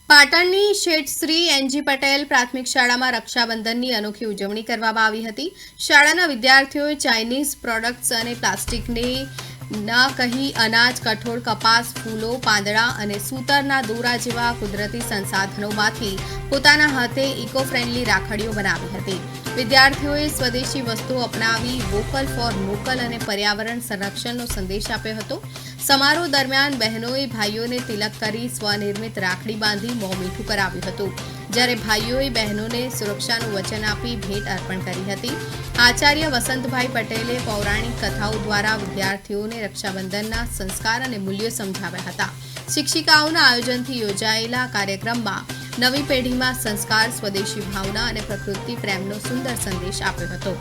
પાટણની શેઠ શ્રી એનજી પટેલ પ્રાથમિક શાળામાં રક્ષાબંધનની અનોખી ઉજવણી કરવામાં આવી હતી. શાળાના વિદ્યાર્થીઓએ ચાઇનીઝ પ્રોડક્ટ્સ અને પ્લાસ્ટિકની ન કહી અનાજ, કઠોળ, કપાસ, ફૂલો, પાંદડા અને સૂતરના દોરા જેવા કુદરતી સંસાધનોમાંથી પોતાના હાથે ઇકો ફ્રેન્ડલી રાખડીઓ બનાવી હતી. વિદ્યાર્થીઓએ સ્વદેશી વસ્તુઓ અપનાવી વોકલ ફોર લોકલ અને પર્યાવરણ સંરક્ષણનો સંદેશ આપ્યો હતો. સમારોહ દરમિયાન બહેનોએ ભાઈઓને તિલક કરી સ્વનિર્મિત રાખડી બાંધી મોં મીઠું કરાવ્યું હતું, જ્યારે ભાઈઓએ બહેનોને સુરક્ષાનું વચન આપી ભેટ અર્પણ કરી હતી. આચાર્ય વસંતભાઈ પટેલે પૌરાણિક કથાઓ દ્વારા વિદ્યાર્થીઓને રક્ષાબંધનના સંસ્કાર અને મૂલ્યો સમજાવ્યા હતા. શિક્ષિકાઓના આયોજનથી યોજાયેલા કાર્યક્રમમાં નવી પેઢીમાં સંસ્કાર, સ્વદેશી ભાવના અને પ્રકૃતિ પ્રેમનો સુંદર સંદેશ આપ્યો હતો.